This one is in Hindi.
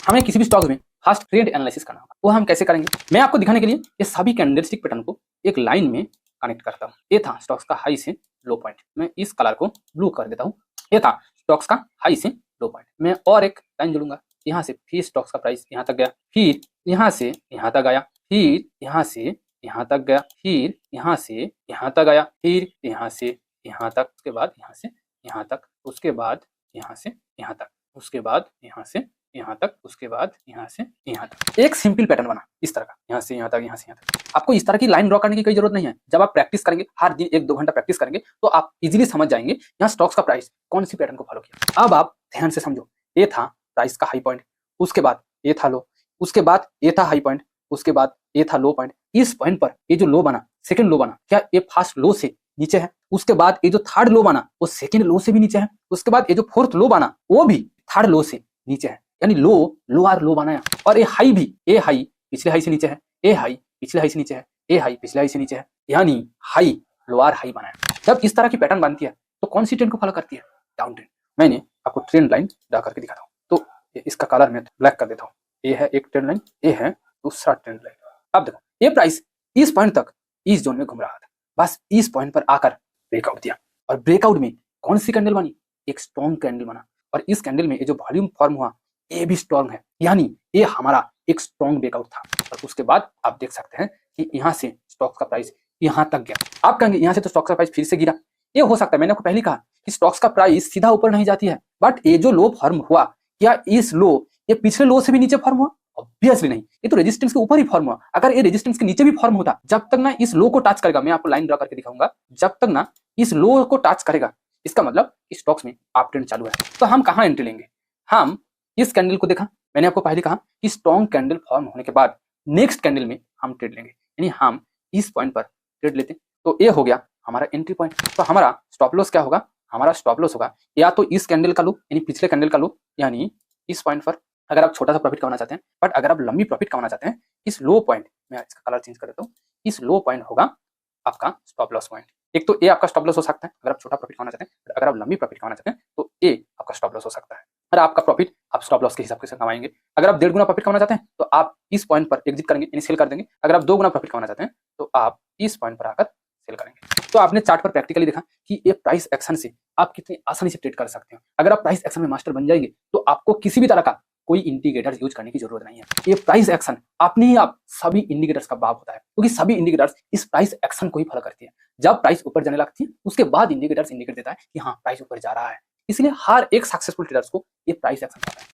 हमें किसी भी स्टॉक्स में फास्ट ट्रेंड एनालिसिस करना होगा। वो हम कैसे करेंगे, मैं आपको दिखाने के लिए ये सभी कैंडलस्टिक पैटर्न को एक लाइन में कनेक्ट करता हूँ। ये था स्टॉक्स का हाई से लो पॉइंट, मैं इस कलर को ब्लू कर देता हूँ। ये था स्टॉक्स का हाई से लो पॉइंट, मैं और एक लाइन जोड़ूंगा। यहाँ से फिर स्टॉक्स का प्राइस यहाँ तक गया, फिर यहाँ से यहाँ तक आया, फिर यहाँ से यहाँ तक गया, फिर यहाँ से यहाँ तक आया, फिर यहाँ से यहाँ तक, उसके बाद यहाँ से यहाँ तक, उसके बाद यहाँ से यहाँ तक, उसके बाद यहाँ से यहाँ तक, उसके बाद यहाँ से यहाँ तक। एक सिंपल पैटर्न बना इस तरह का, यहाँ से यहाँ तक, यहाँ से यहाँ तक। आपको इस तरह की लाइन ड्रॉ करने की कोई जरूरत नहीं है। जब आप प्रैक्टिस करेंगे, हर दिन 1-2 घंटा प्रैक्टिस करेंगे, तो आप इजीली समझ जाएंगे यहाँ स्टॉक्स का प्राइस कौन सी पैटर्न को फॉलो किया। अब आप ध्यान से समझो, ये था प्राइस का हाई पॉइंट, उसके बाद ये था लो, उसके बाद ये था हाई पॉइंट, उसके बाद ये था लो पॉइंट। इस पॉइंट पर ये जो लो बना, सेकंड लो बना, क्या ये फर्स्ट लो से नीचे है? उसके बाद ये जो थर्ड लो बना वो सेकंड लो से भी नीचे है। उसके बाद ये जो फोर्थ लो बना वो भी थर्ड लो से नीचे है, यानी लो लोअर लो बनाया। और ये हाई भी, ये हाई पिछले हाई से नीचे है, ये हाई पिछले हाई से नीचे है, ये हाई पिछले हाई से नीचे है, यानी हाई लोअर हाई बनाया। जब इस तरह की पैटर्न बनती है तो कौन सी ट्रेंड को फॉलो करती है? Down trend. मैंने आपको ट्रेंड लाइन ड्रा करके दिखाता हूँ, तो इसका कलर मैं ब्लैक कर देता हूँ। ये है एक ट्रेंड लाइन, ये है दूसरा ट्रेंड लाइन। अब देखो, ये प्राइस इस पॉइंट तक इस जोन में घूम रहा था, बस इस पॉइंट पर आकर ब्रेकआउट दिया, और ब्रेकआउट में कौन सी कैंडल बनी? एक स्ट्रॉन्ग कैंडल बना, और इस कैंडल में ये जो वॉल्यूम फॉर्म हुआ ये भी स्ट्रॉन्ग है, यानी ये हमारा एक स्ट्रॉन्ग ब्रेकआउट था। और उसके बाद आप देख सकते हैं कि यहाँ से स्टॉक्स का प्राइस यहाँ तक गया। आप कहेंगे यहाँ से तो स्टॉक्स का प्राइस फिर से गिरा। ये हो सकता है, मैंने आपको पहले कहा कि स्टॉक्स का प्राइस सीधा ऊपर नहीं जाती है, बट ये जो लो फॉर्म हुआ, क्या इस लो ये पिछले लो से भी नीचे फॉर्म हुआ? ऑब्वियसली नहीं, ये तो रेजिस्टेंस के ऊपर ही फॉर्म हुआ। अगर ये रेजिस्टेंस के नीचे भी फॉर्म होता, जब तक ना इस लो को टच करेगा, मैं आपको लाइन ड्रा करके दिखाऊंगा, जब तक ना इस लो को टच करेगा, इसका मतलब स्टॉक्स में अप ट्रेंड चालू है। तो हम कहाँ एंट्री लेंगे? हम इस कैंडल को देखा, मैंने आपको पहले कहा कि स्ट्रॉन्ग कैंडल फॉर्म होने के बाद नेक्स्ट कैंडल में हम ट्रेड लेंगे, यानी हम इस पॉइंट पर ट्रेड लेते। तो ये हो गया हमारा एंट्री पॉइंट। तो हमारा स्टॉप लॉस क्या होगा? हमारा स्टॉप लॉस होगा या तो इस कैंडल का लो, यानी पिछले कैंडल का लो, यानी इस पॉइंट पर, अगर आप छोटा सा प्रॉफिट कमाना चाहते हैं। बट अगर आप लंबी प्रॉफिट कमाना चाहते हैं, इस लो पॉइंट, मैं इसका कलर चेंज कर देता हूँ, इस लो पॉइंट होगा आपका स्टॉप लॉस पॉइंट। एक तो ये आपका स्टॉप लॉस हो सकता है अगर आप छोटा प्रॉफिट कमाना चाहते हैं, अगर आप लंबी प्रॉफिट कमाना चाहते हैं तो ये आपका स्टॉप लॉस हो सकता है। और आपका प्रॉफिट आप स्टॉप लॉस के हिसाब से कमाएंगे। अगर आप 1.5 गुना प्रॉफिट कमाना चाहते हैं तो आप इस पॉइंट पर एग्जिट करेंगे, यानी सेल कर देंगे। अगर आप 2 गुना प्रॉफिट कमाना चाहते हैं तो आप इस पॉइंट पर आकर सेल करेंगे। तो आपने चार्ट पर प्रैक्टिकली देखा कि ये प्राइस एक्शन से आप कितनी आसानी से ट्रेड कर सकते हो। अगर आप प्राइस एक्शन में मास्टर बन जाएंगे तो आपको किसी भी तरह का कोई इंडिकेटर्स यूज करने की जरूरत नहीं है। ये प्राइस एक्शन अपने ही आप सभी इंडिकेटर्स का बाप होता है, क्योंकि सभी इंडिकेटर्स इस प्राइस एक्शन को ही फॉलो करती है। जब प्राइस ऊपर जाने लगती है उसके बाद इंडिकेटर्स इंडिकेट देता है कि हाँ प्राइस ऊपर जा रहा है। इसलिए हर एक सक्सेसफुल ट्रेडर्स को ये प्राइस एक्शन पता है।